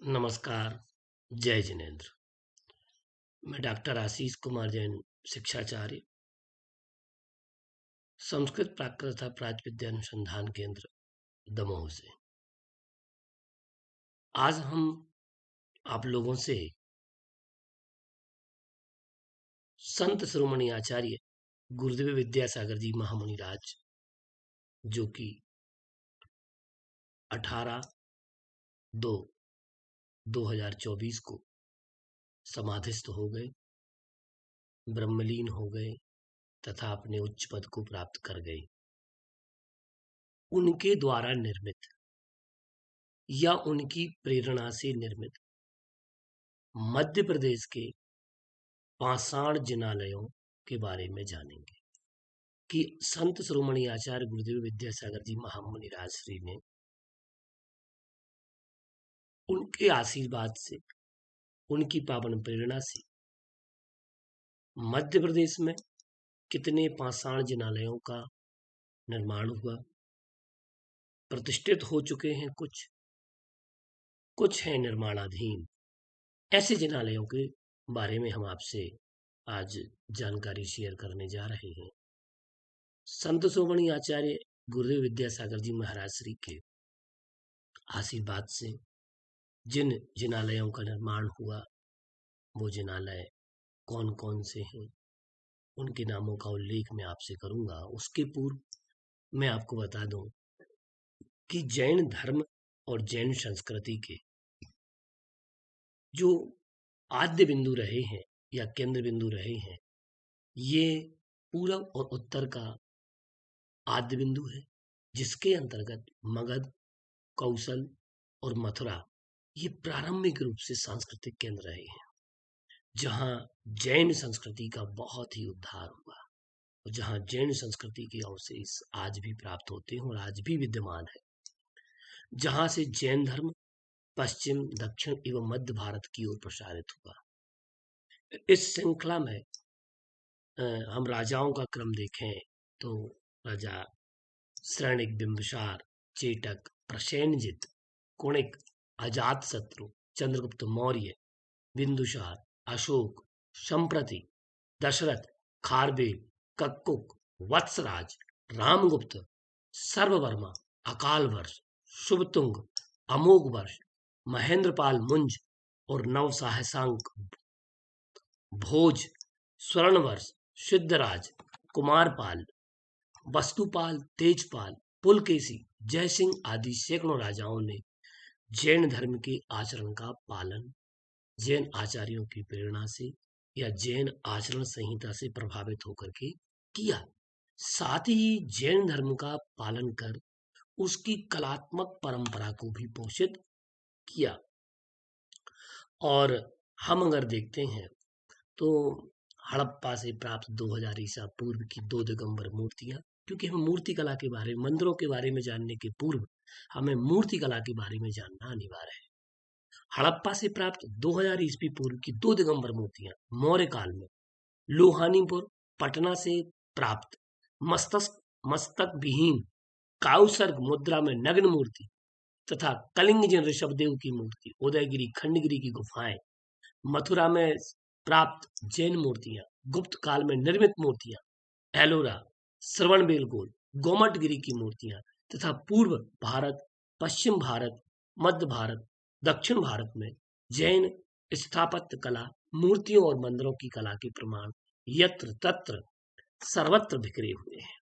नमस्कार, जय जिनेन्द्र। मैं डॉक्टर आशीष कुमार जैन, शिक्षाचार्य, संस्कृत प्राकृत तथा प्राच्य विद्या अनुसंधान केंद्र, दमोह से। आज हम आप लोगों से संत शिरोमणि आचार्य गुरुदेव विद्यासागर जी महामुनिराज, जो कि 18/2/2024 को समाधिस्थ हो गए, ब्रह्मलीन हो गए तथा अपने उच्च पद को प्राप्त कर गए। उनके द्वारा निर्मित या उनकी प्रेरणा से निर्मित मध्य प्रदेश के पाषाण जिनालयों के बारे में जानेंगे कि संत शिरोमणि आचार्य गुरुदेव विद्यासागर जी महामुनिराज श्री ने उनके आशीर्वाद से, उनकी पावन प्रेरणा से मध्य प्रदेश में कितने पाषाण जिनालयों का निर्माण हुआ। प्रतिष्ठित हो चुके हैं कुछ हैं निर्माणाधीन। ऐसे जिनालयों के बारे में हम आपसे आज जानकारी शेयर करने जा रहे हैं। संत शिरोमणि आचार्य गुरुदेव विद्यासागर जी महाराज श्री के आशीर्वाद से जिन जिनालयों का निर्माण हुआ, वो जिनालय कौन कौन से हैं, उनके नामों का उल्लेख मैं आपसे करूंगा। उसके पूर्व मैं आपको बता दूं कि जैन धर्म और जैन संस्कृति के जो आद्य बिंदु रहे हैं या केंद्र बिंदु रहे हैं, ये पूरब और उत्तर का आद्य बिंदु है, जिसके अंतर्गत मगध, कौशल और मथुरा ये प्रारंभिक रूप से सांस्कृतिक केंद्र रहे हैं, जहां जैन संस्कृति का बहुत ही उद्धार हुआ और जहां जैन संस्कृति के अवशेष आज भी प्राप्त होते हैं और आज भी विद्यमान है, जहां से जैन धर्म पश्चिम, दक्षिण एवं मध्य भारत की ओर प्रसारित हुआ। इस श्रृंखला में हम राजाओं का क्रम देखें तो राजा श्रेणिक, बिंबिसार, चेटक, प्रसेनजित, कुणिक, अजातशत्रु, चंद्रगुप्त मौर्य, बिंदुसार, अशोक, संप्रति, दशरथ, खारवेल, कक्कुक, वत्सराज, रामगुप्त, सर्ववर्मा, अकाल वर्ष, शुभतुंग, अमोघ वर्ष, महेंद्रपाल मुंज और नवसाहसांक, भोज, स्वर्णवर्ष, सिद्धराज, कुमारपाल, वस्तुपाल, तेजपाल, पुलकेशी, जयसिंह आदि सैकड़ों राजाओं ने जैन धर्म के आचरण का पालन जैन आचार्यों की प्रेरणा से या जैन आचरण संहिता से प्रभावित होकर के किया। साथ ही जैन धर्म का पालन कर उसकी कलात्मक परंपरा को भी पोषित किया। और हम अगर देखते हैं तो हड़प्पा से प्राप्त 2000 ईसा पूर्व की 2 दिगंबर मूर्तियां, क्योंकि हमें मूर्ति कला के बारे में, मंदिरों के बारे में जानने के पूर्व हमें मूर्ति कला के बारे में जानना अनिवार्य है। हड़प्पा से प्राप्त 2000 ईस्वी पूर्व की 2 दिगंबर मूर्तियां मौर्य काल में लोहानीपुर, पटना से प्राप्त मस्तक विहीन काउसर्ग मुद्रा में नग्न मूर्ति तथा कलिंग जिन ऋषभदेव की मूर्ति, उदयगिरी, खंडगिरी की गुफाएं, मथुरा में प्राप्त जैन मूर्तियां, गुप्त काल में निर्मित मूर्तियां, एलोरा, श्रवणबेलगोल, गोमटगिरी की मूर्तियां तथा पूर्व भारत, पश्चिम भारत, मध्य भारत, दक्षिण भारत में जैन स्थापत्य कला, मूर्तियों और मंदिरों की कला के प्रमाण यत्र तत्र सर्वत्र बिखरे हुए हैं।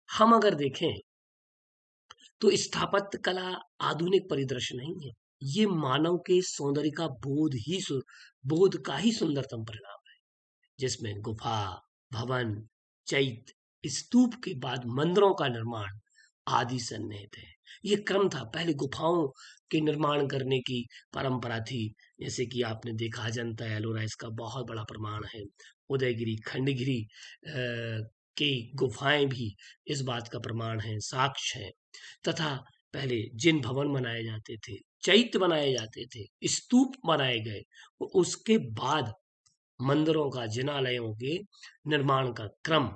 हम अगर देखें तो स्थापत्य कला आधुनिक परिदृश्य नहीं है, ये मानव के सौंदर्य का बोध का ही सुंदरतम परिणाम है, जिसमें गुफा, भवन, चैत्य, स्तूप के बाद मंदिरों का निर्माण आदि सन्निहित है। ये क्रम था। पहले गुफाओं के निर्माण करने की परंपरा थी, जैसे कि आपने देखा अजंता एलोरा इसका बहुत बड़ा प्रमाण है। उदयगिरी, खंडगिरी की गुफाएं भी इस बात का प्रमाण है, साक्ष्य है। तथा पहले जिन भवन बनाए जाते थे, चैत्य बनाए जाते थे, स्तूप बनाए गए, उसके बाद मंदिरों का, जिनालयों के निर्माण का क्रम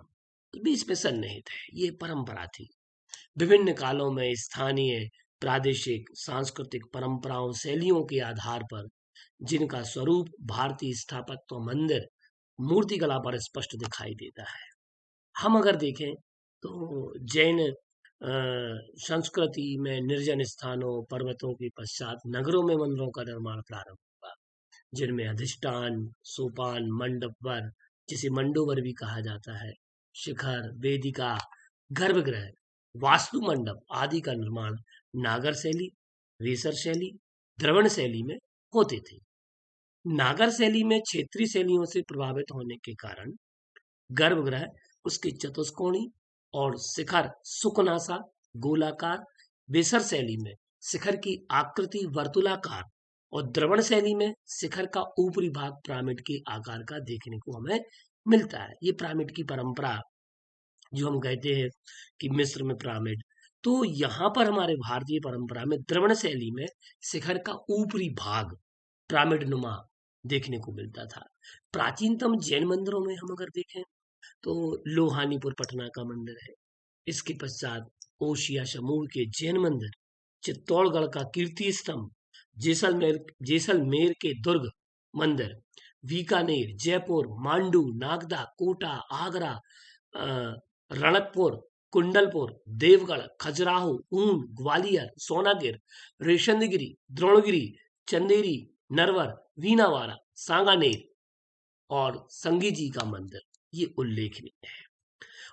भी इसमें सन्निहित है। ये परंपरा थी। विभिन्न कालों में स्थानीय प्रादेशिक सांस्कृतिक परंपराओं शैलियों के आधार पर जिनका स्वरूप भारतीय स्थापत्य मंदिर मूर्तिकला पर स्पष्ट दिखाई देता है। हम अगर देखें तो जैन संस्कृति में निर्जन स्थानों पर्वतों के पश्चात नगरों में मंदिरों का निर्माण प्रारंभ हुआ, जिनमें अधिष्ठान सोपान मंडप वर, जिसे मंडोवर भी कहा जाता है, शिखर वेदिका गर्भगृह वास्तु मंडप आदि का निर्माण नागर शैली वेसर शैली द्रवण शैली में होते थे। नागर शैली में क्षेत्रीय शैलियों से प्रभावित होने के कारण गर्भगृह उसके चतुष्कोणी और शिखर सुकनासा गोलाकार, वेसर शैली में शिखर की आकृति वर्तुलाकार और द्रवण शैली में शिखर का ऊपरी भाग पिरामिड के आकार का देखने को हमें मिलता है। ये पिरामिड की परंपरा जो हम कहते हैं कि मिस्र में पिरामिड, तो यहाँ पर हमारे भारतीय परंपरा में द्रवण शैली में शिखर का ऊपरी भाग पिरामिड नुमा देखने को मिलता था। प्राचीनतम जैन मंदिरों में हम अगर देखें तो लोहानीपुर पटना का मंदिर है, इसके पश्चात ओशिया समूह के जैन मंदिर, चित्तौड़गढ़ का कीर्ति स्तंभ, जैसलमेर के दुर्ग मंदिर, बीकानेर जयपुर मांडू नागदा कोटा आगरा रणकपुर कुंडलपुर देवगढ़ खजुराहो ऊन ग्वालियर सोनागिर रेशनगिरी द्रोणगिरी चंदेरी नरवर वीनावाड़ा सांगानेर और संगी जी का मंदिर ये उल्लेखनीय है।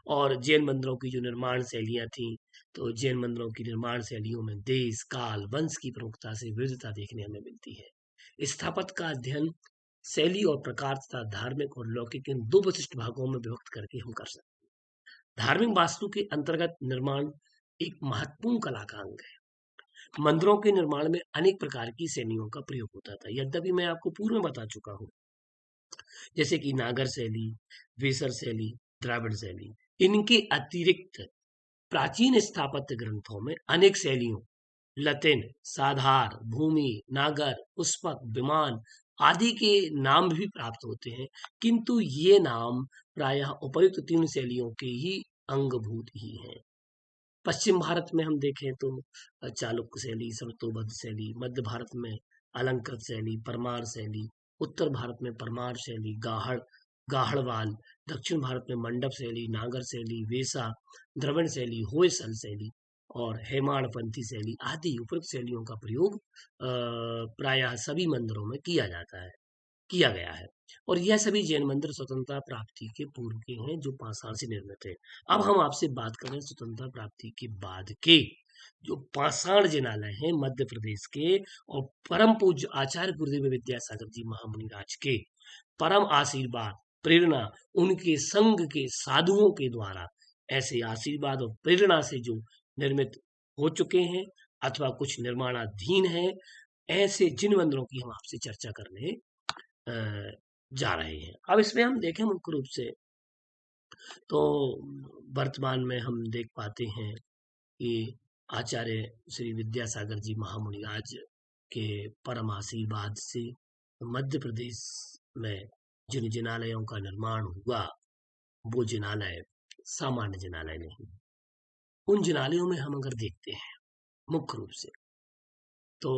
और जैन मंदिरों की जो निर्माण शैलियां थी, तो जैन मंदिरों की निर्माण शैलियों में देश काल वंश की प्रमुखता से विविधता देखने हमें मिलती है। स्थापत्य का अध्ययन शैली और प्रकार तथा धार्मिक और लौकिक इन दो विशिष्ट भागों में विभक्त करके हम कर सकते हैं। धार्मिक वास्तु के अंतर्गत निर्माण एक महत्वपूर्ण कला का अंग है। मंदिरों के निर्माण में अनेक प्रकार की शैलियों का प्रयोग होता था, यद्यपि मैं आपको पूर्व में बता चुका हूँ, जैसे कि नागर शैली वेसर शैली द्राविड़ शैली। इनके अतिरिक्त प्राचीन स्थापत्य ग्रंथों में अनेक शैलियों लतिन साधार भूमि नागर पुष्पक विमान आदि के नाम भी प्राप्त होते हैं, किंतु ये नाम प्रायः उपर्युक्त तीन शैलियों के ही अंगभूत ही हैं। पश्चिम भारत में हम देखें तो चालुक्य शैली समतोबद्ध शैली, मध्य भारत में अलंकृत शैली परमार शैली, उत्तर भारत में परमार शैली गाहड़वाल, दक्षिण भारत में मंडप शैली नागर शैली वेसा द्रविड़ शैली होयसल शैली और हेमाड़पंथी शैली आदि उपयुक्त शैलियों का प्रयोग प्रायः सभी मंदिरों में किया गया है। और यह सभी जैन मंदिर स्वतंत्रता प्राप्ति के पूर्व के हैं, जो पाषाण से निर्मित है। अब हम आपसे बात करें स्वतंत्रता प्राप्ति के बाद के जो पाषाण जिनालय हैं मध्य प्रदेश के, और परम पूज्य आचार्य गुरुदेव विद्यासागर जी महामुनि राज के परम आशीर्वाद प्रेरणा उनके संग के साधुओं के द्वारा ऐसे आशीर्वाद और प्रेरणा से जो निर्मित हो चुके हैं अथवा कुछ निर्माणाधीन है, ऐसे जिन मंदिरों की हम आपसे चर्चा करने जा रहे हैं। अब इसमें हम देखें मुख्य रूप से तो वर्तमान में हम देख पाते हैं कि आचार्य श्री विद्यासागर जी महामुनि राज के परम आशीर्वाद से मध्य प्रदेश में जिन जिनालयों का निर्माण हुआ वो जिनालय सामान्य जिनालय नहीं। उन जिनालयों में हम अगर देखते हैं मुख्य रूप से तो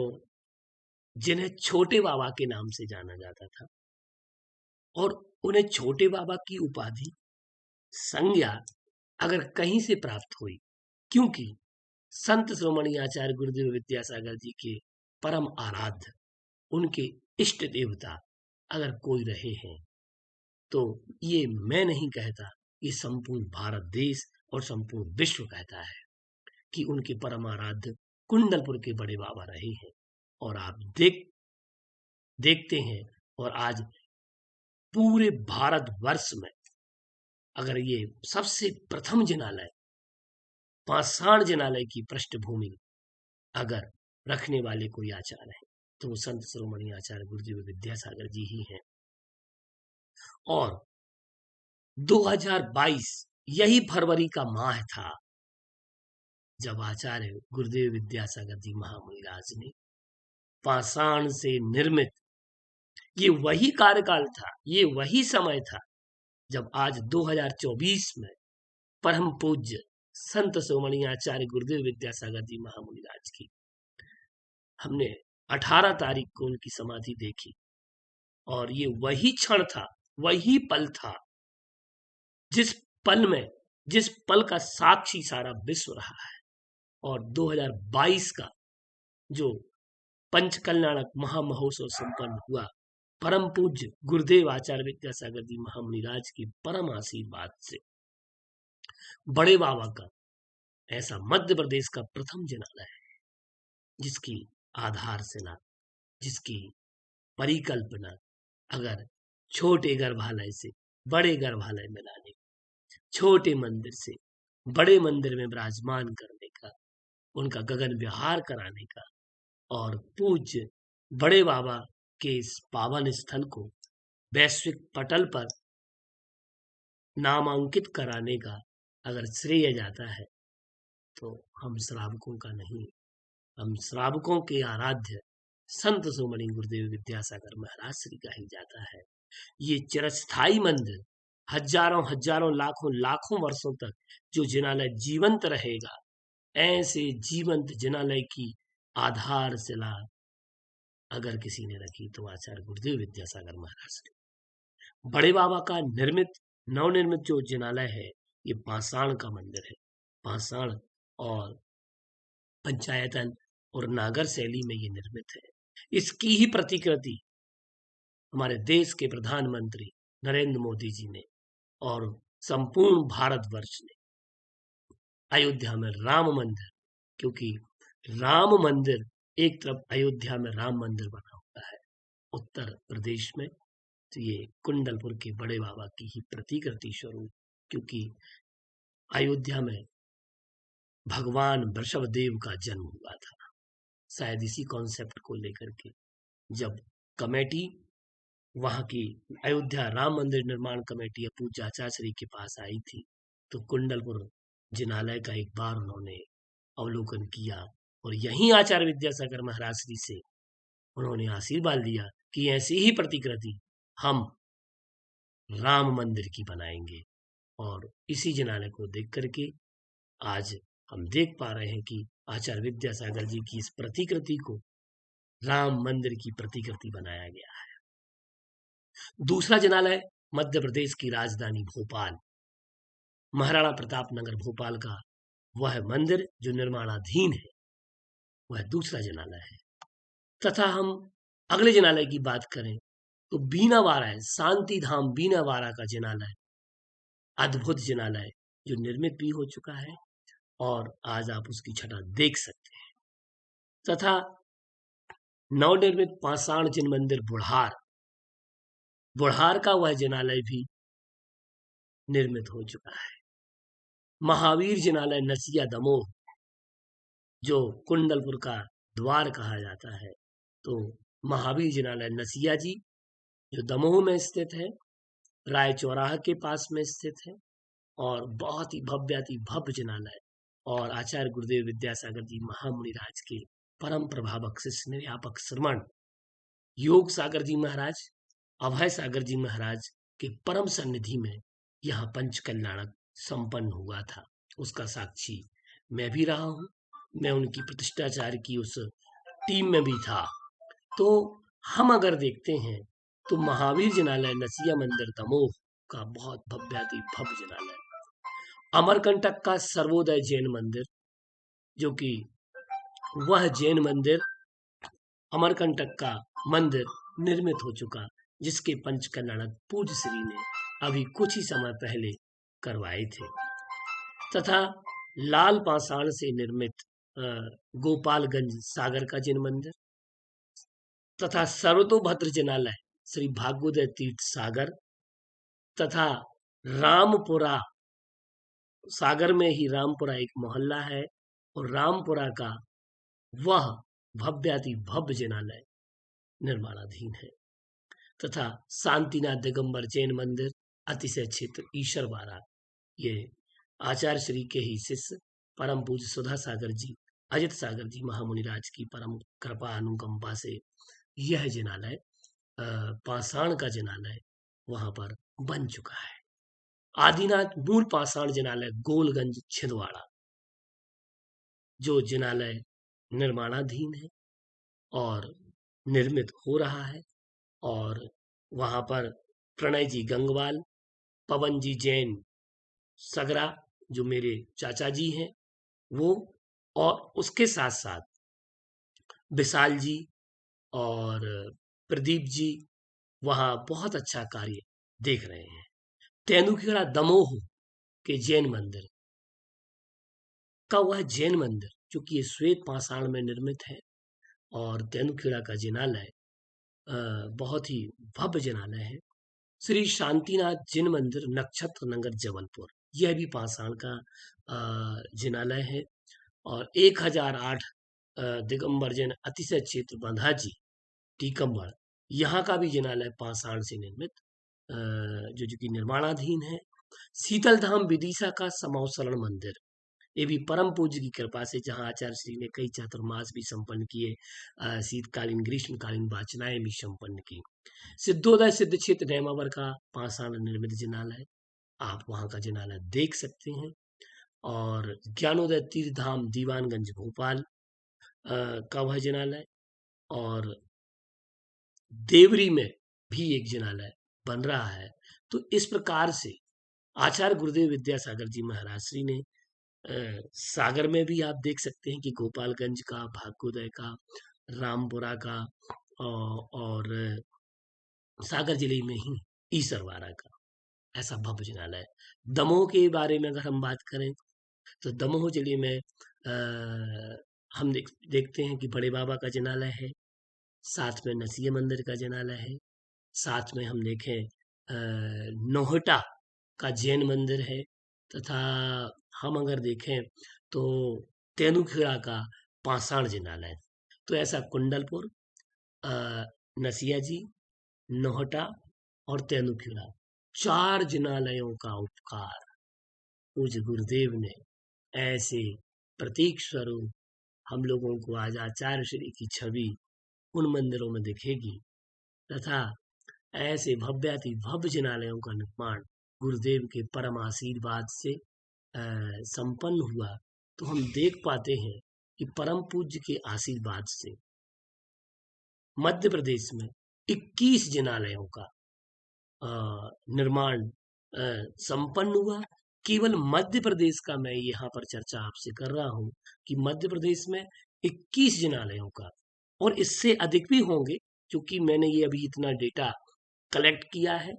जिन्हें छोटे बाबा के नाम से जाना जाता था, और उन्हें छोटे बाबा की उपाधि संज्ञा अगर कहीं से प्राप्त हुई, क्योंकि संत श्रोमणी आचार्य गुरुदेव विद्यासागर जी के परम आराध्य उनके इष्ट देवता अगर कोई रहे हैं, तो ये मैं नहीं कहता, ये संपूर्ण भारत देश और संपूर्ण विश्व कहता है कि उनके परम आराध्य कुंडलपुर के बड़े बाबा रहे हैं। और आप देखते हैं, और आज पूरे भारत वर्ष में अगर ये सबसे प्रथम जिनालय पाषाण जिनालय की पृष्ठभूमि अगर रखने वाले कोई आचार्य है तो वो संत श्रोमणी आचार्य गुरुदेव विद्यासागर जी ही हैं। और 2022 यही फरवरी का माह था जब आचार्य गुरुदेव विद्यासागर जी महामुनि राज ने पाषाण से निर्मित, ये वही कार्यकाल था, ये वही समय था जब आज 2024 में परम पूज्य संत श्रोमणी आचार्य गुरुदेव विद्यासागर जी महामुनि राज की हमने 18 तारीख को उनकी समाधि देखी और ये वही क्षण था, वही पल था जिस पल में, जिस पल का साक्षी सारा विश्व रहा है। और 2022 का जो पंचकल्याणक महामहोत्सव संपन्न हुआ, परम पूज्य गुरुदेव आचार्य विद्यासागर जी महामुनिराज की परम आशीर्वाद से, बड़े बाबा का ऐसा मध्य प्रदेश का प्रथम जिनालय है जिसकी आधारशिला, जिसकी परिकल्पना अगर छोटे गर्भालय से बड़े गर्भालय में लाने, छोटे मंदिर से बड़े मंदिर में विराजमान करने का, उनका गगन विहार कराने का और पूज्य बड़े बाबा के इस पावन स्थल को वैश्विक पटल पर नामांकित कराने का अगर श्रेय जाता है तो हम श्रावकों का नहीं, हम श्रावकों के आराध्य संत सोमनी गुरुदेव विद्यासागर महाराज श्री का ही जाता है। ये चिरस्थायी मंदिर हजारों हजारों लाखों लाखों वर्षों तक जो जिनालय जीवंत रहेगा, ऐसे जीवंत जिनालय की आधारशिला अगर किसी ने रखी तो आचार्य गुरुदेव विद्यासागर महाराज ने। बड़े बाबा का निर्मित नवनिर्मित जो जिनालय है ये पाषाण का मंदिर है। पाषाण और पंचायतन और नागर शैली में ये निर्मित है। इसकी ही प्रतिकृति हमारे देश के प्रधानमंत्री नरेंद्र मोदी जी ने और संपूर्ण भारतवर्ष ने अयोध्या में राम मंदिर, क्योंकि राम मंदिर एक तरफ अयोध्या में राम मंदिर बना हुआ है उत्तर प्रदेश में, तो ये कुंडलपुर के बड़े बाबा की ही प्रतिकृति स्वरूप, क्योंकि अयोध्या में भगवान वृषभदेव का जन्म हुआ था। शायद इसी कॉन्सेप्ट को लेकर के जब कमेटी वहां की अयोध्या राम मंदिर निर्माण कमेटी पूज्य आचार्य श्री के पास आई थी तो कुंडलपुर जिनालय का एक बार उन्होंने अवलोकन किया और यहीं आचार्य विद्यासागर महाराज श्री से उन्होंने आशीर्वाद लिया कि ऐसी ही प्रतिकृति हम राम मंदिर की बनाएंगे। और इसी जिनालय को देख करके आज हम देख पा रहे हैं कि आचार्य विद्यासागर जी की इस प्रतिकृति को राम मंदिर की प्रतिकृति बनाया गया है। दूसरा जिनालय मध्य प्रदेश की राजधानी भोपाल, महाराणा प्रताप नगर भोपाल का वह मंदिर जो निर्माणाधीन है, वह दूसरा जिनालय है। तथा हम अगले जिनालय की बात करें तो बीनावाड़ा है, शांति धाम बीनावाड़ा का जिनालय, अद्भुत जिनालय जो निर्मित भी हो चुका है और आज आप उसकी छटा देख सकते हैं। तथा नवनिर्मित पाषाण जिन मंदिर बुढ़ार, बुढ़ार का वह जिनालय भी निर्मित हो चुका है। महावीर जिनालय नसिया दमोह जो कुंडलपुर का द्वार कहा जाता है, तो महावीर जिनालय नसिया जी जो दमोह में स्थित है, राय चौराहा के पास में स्थित है और बहुत ही भव्य जिनालय और आचार्य गुरुदेव विद्यासागर जी महामुनिराज के परम प्रभावक शिष्य निर्यापक श्रमण योग सागर जी महाराज, अभय सागर जी महाराज के परम सन्निधि में यहाँ पंचकल्याणक संपन्न हुआ था। उसका साक्षी मैं भी रहा हूँ, मैं उनकी प्रतिष्ठाचार्य की उस टीम में भी था। तो हम अगर देखते हैं तो महावीर जिनालय नसिया मंदिर दमोह का बहुत भव्य जिनालय, अमरकंटक का सर्वोदय जैन मंदिर जो कि वह जैन मंदिर अमरकंटक का मंदिर निर्मित हो चुका, जिसके पंचकल्याणक पूज्य श्री ने अभी कुछ ही समय पहले करवाए थे। तथा लाल पाषाण से निर्मित गोपालगंज सागर का जैन मंदिर तथा सर्वतोभद्र जिनालय श्री भागवत तीर्थ सागर तथा रामपुरा, सागर में ही रामपुरा एक मोहल्ला है और रामपुरा का वह भव्य जिनालय निर्माणाधीन है। तथा शांतिनाथ दिगंबर जैन मंदिर अतिशय क्षेत्र ईश्वरवाड़ा, ये आचार्य श्री के ही शिष्य परम पूज्य सुधा सागर जी, अजित सागर जी महामुनिराज की परम कृपा अनुकंपा से यह जिनालय पाषाण का जिनालय वहां पर बन चुका है। आदिनाथ मूल पाषाण जिनालय गोलगंज छिंदवाड़ा जो जिनालय निर्माणाधीन है और निर्मित हो रहा है। और वहाँ पर प्रणय जी गंगवाल, पवन जी जैन सगरा, जो मेरे चाचा जी हैं वो, और उसके साथ साथ विशाल जी और प्रदीप जी वहाँ बहुत अच्छा कार्य देख रहे हैं। तेंदुखेड़ा दमोह के जैन मंदिर का वह जैन मंदिर, जो कि ये श्वेत पाषाण में निर्मित है, और तेंदुखेड़ा का जिनालय बहुत ही भव्य जिनालय है। श्री शांतिनाथ जिन मंदिर, नक्षत्र नगर, जबलपुर, यह भी पाषाण का जिनालय है। और 1008 दिगंबर जैन अतिशय क्षेत्र बंधाजी टीकमगढ़, यहाँ का भी जिनालय पाषाण से निर्मित, जो कि निर्माणाधीन है। शीतल धाम विदिशा का समावसरण मंदिर, ये भी परम पूज्य की कृपा से, जहाँ आचार्य श्री ने कई चातुर्मास भी संपन्न किए, शीतकालीन ग्रीष्मकालीन वाचनाएं भी संपन्न की। सिद्धोदय सिद्ध क्षेत्र नेमावर का पाषाण निर्मित जिनालय, आप वहाँ का जिनालय देख सकते हैं। और ज्ञानोदय तीर्थ धाम दीवानगंज भोपाल का वह जिनालय, और देवरी में भी एक जिनालय बन रहा है। तो इस प्रकार से आचार्य गुरुदेव विद्यासागर जी महाराज श्री ने सागर में भी आप देख सकते हैं कि गोपालगंज का, भाग्योदय का, रामपुरा का, और सागर जिले में ही ईसरवाड़ा का ऐसा भव्य जिनालय है। दमोह के बारे में अगर हम बात करें तो दमोह जिले में हम देखते हैं कि बड़े बाबा का जिनालय है, साथ में नसीह मंदिर का जिनालय है, साथ में हम देखें नोहटा का जैन मंदिर है, तथा हम अगर देखें तो तेंदुखेड़ा का पाषाण जिनालय। तो ऐसा कुंडलपुर, नसिया जी, नोहटा और तेंदुखेड़ा, 4 जिनालयों का उपकार पूज्य गुरुदेव ने ऐसे प्रतीक स्वरूप हम लोगों को आज आचार्य श्री की छवि उन मंदिरों में दिखेगी, तथा ऐसे भव्याति भव्य जिनालयों का निर्माण गुरुदेव के परम आशीर्वाद से संपन्न हुआ। तो हम देख पाते हैं कि परम पूज्य के आशीर्वाद से मध्य प्रदेश में 21 जिनालयों का निर्माण संपन्न हुआ। केवल मध्य प्रदेश का मैं यहाँ पर चर्चा आपसे कर रहा हूँ कि मध्य प्रदेश में 21 जिनालयों का, और इससे अधिक भी होंगे, क्योंकि मैंने ये अभी इतना डेटा कलेक्ट किया है,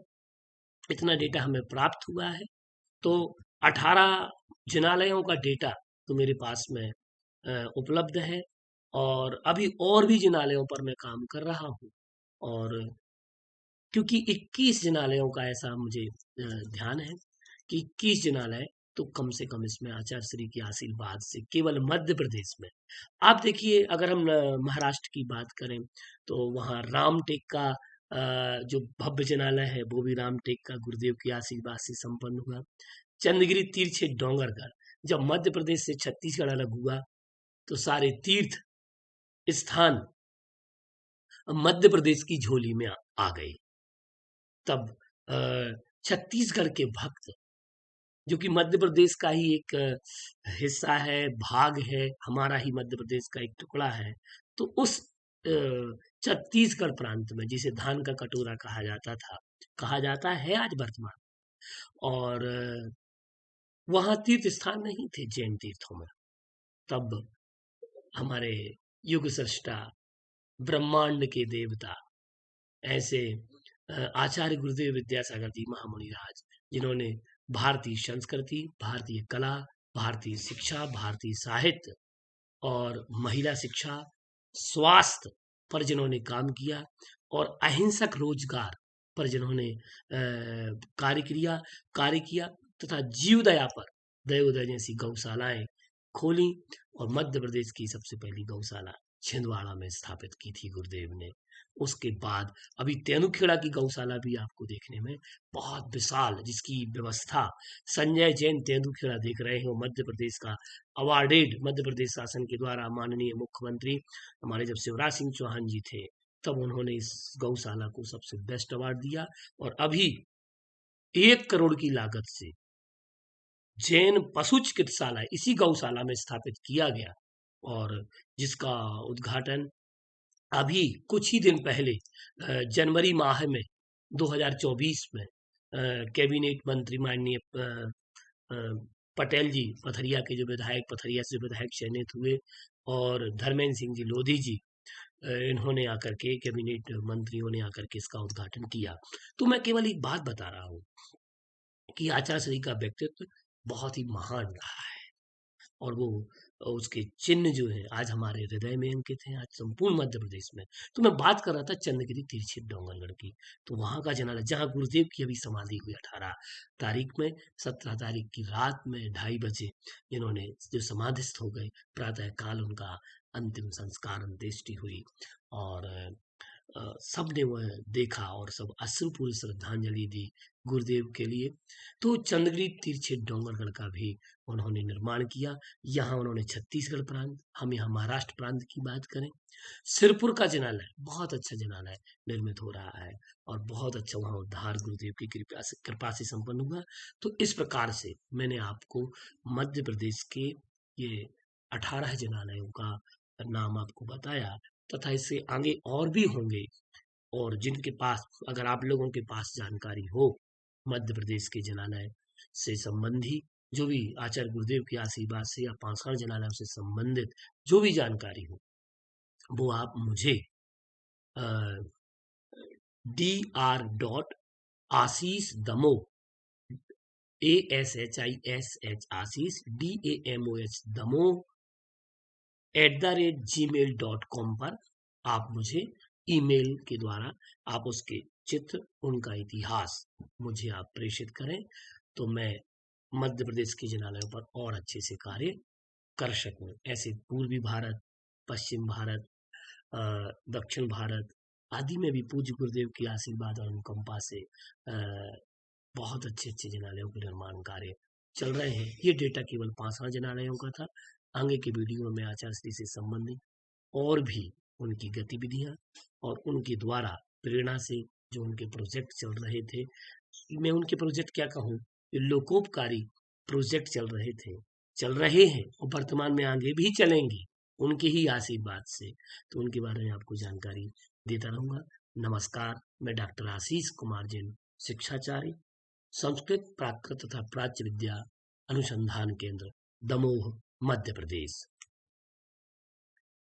इतना डेटा हमें प्राप्त हुआ है। तो 18 जिनालयों का डेटा तो मेरे पास में उपलब्ध है, और अभी और भी जिनालयों पर मैं काम कर रहा हूँ। और क्योंकि 21 जिनालयों का ऐसा मुझे ध्यान है कि 21 जिनालय तो कम से कम इसमें आचार्य श्री के आशीर्वाद से केवल मध्य प्रदेश में। आप देखिए, अगर हम महाराष्ट्र की बात करें तो वहाँ रामटेक का जो भव्य जिनालय है वो भी रामटेक का गुरुदेव के आशीर्वाद से संपन्न हुआ। चंद्रगिरी तीर्थ डोंगरगढ़, जब मध्य प्रदेश से छत्तीसगढ़ अलग हुआ तो सारे तीर्थ स्थान मध्य प्रदेश की झोली में आ गए। तब छत्तीसगढ़ के भक्त, जो कि मध्य प्रदेश का ही एक हिस्सा है, भाग है, हमारा ही मध्य प्रदेश का एक टुकड़ा है, तो उस छत्तीसगढ़ प्रांत में, जिसे धान का कटोरा कहा जाता था, कहा जाता है आज वर्तमान, और वहाँ तीर्थ स्थान नहीं थे जैन तीर्थों में। तब हमारे युग सृष्टा, ब्रह्मांड के देवता, ऐसे आचार्य गुरुदेव विद्यासागर जी महामुनि राज, जिन्होंने भारतीय संस्कृति, भारतीय कला, भारतीय शिक्षा, भारतीय साहित्य और महिला शिक्षा, स्वास्थ्य पर जिन्होंने काम किया, और अहिंसक रोजगार पर जिन्होंने कार्य किया, तथा जीवदया पर, दयोदय जैसी गौशालाएं खोली, और मध्य प्रदेश की सबसे पहली गौशाला छिंदवाड़ा में स्थापित की थी गुरुदेव ने। उसके बाद अभी तेंदुखेड़ा की गौशाला भी आपको देखने में बहुत विशाल, जिसकी व्यवस्था संजय जैन तेंदुखेड़ा देख रहे हो, मध्य प्रदेश का अवार्डेड, मध्य प्रदेश शासन के द्वारा माननीय मुख्यमंत्री हमारे जब शिवराज सिंह चौहान जी थे, तब उन्होंने इस गौशाला को सबसे बेस्ट अवार्ड दिया। और अभी 1 करोड़ की लागत से जैन पशु चिकित्सालय इसी गौशाला में स्थापित किया गया, और जिसका उद्घाटन अभी कुछ ही दिन पहले जनवरी माह में 2024 में कैबिनेट मंत्री माननीय अ, पटेल जी, पथरिया के जो विधायक, पथरिया से विधायक चयनित हुए, और धर्मेंद्र सिंह जी लोधी जी, इन्होंने आकर के, कैबिनेट मंत्रियों ने आकर के इसका उद्घाटन किया। तो मैं केवल एक बात बता रहा हूँ कि आचार्य श्री का व्यक्तित्व बहुत ही महान रहा है, और वो उसके चिन्ह जो है आज हमारे हृदय में अंकित हैं, आज संपूर्ण मध्य प्रदेश में। तो मैं बात कर रहा था चंद्रगिरी तिरछित डोंगरगढ़ की। तो वहां का जनाजा, जहाँ गुरुदेव की अभी समाधि हुई 18 तारीख में, 17 तारीख की रात में 2:30 बजे इन्होंने जो समाधिस्थ हो गए, प्रातः काल उनका अंतिम संस्कार, अंत्येष्टि हुई, और सबने वह देखा और सब अश्रुपूर्ण श्रद्धांजलि दी गुरुदेव के लिए। तो चंद्रगिरी तिरछित डोंगरगढ़ का भी उन्होंने निर्माण किया। यहाँ उन्होंने छत्तीसगढ़ प्रांत, हम यहाँ महाराष्ट्र प्रांत की बात करें, सिरपुर का जिनालय, बहुत अच्छा जिनालय निर्मित हो रहा है, और बहुत अच्छा वहाँ उद्धार गुरुदेव की कृपा से संपन्न हुआ। तो इस प्रकार से मैंने आपको मध्य प्रदेश के ये 18 जिनालयों का नाम आपको बताया, तथा इससे आगे और भी होंगे। और जिनके पास, अगर आप लोगों के पास जानकारी हो मध्य प्रदेश के जनालय से संबंधी, जो भी आचार्य गुरुदेव के आशीर्वाद से या पाषाण जनालयों से संबंधित जो भी जानकारी हो, वो आप मुझे dr.आशीष दमो, ASHISH DAMOH दमो @gmail.com पर आप मुझे ईमेल के द्वारा आप उसके चित्र, उनका इतिहास मुझे आप प्रेषित करें, तो मैं मध्य प्रदेश के जिलालयों पर और अच्छे से कार्य कर सकूं। ऐसे पूर्वी भारत, पश्चिम भारत, दक्षिण भारत आदि में भी पूज्य गुरुदेव के आशीर्वाद और अनुकंपा से बहुत अच्छे अच्छे जिनालयों के निर्माण कार्य चल रहे हैं। ये डेटा केवल 5 जिनालयों का था। आगे के वीडियो में आचार्य श्री से संबंधित और भी उनकी गतिविधियां और उनके द्वारा प्रेरणा से जो उनके प्रोजेक्ट चल रहे थे, मैं उनके प्रोजेक्ट क्या कहूँ, लोकोपकारी प्रोजेक्ट चल रहे हैं, और वर्तमान में आगे भी चलेंगे उनके ही आशीर्वाद से। तो उनके बारे में आपको जानकारी देता रहूंगा। नमस्कार, मैं डॉक्टर आशीष कुमार जैन, शिक्षाचार्य, संस्कृत, प्राकृत तथा प्राच्य विद्या अनुसंधान केंद्र, दमोह, मध्य प्रदेश।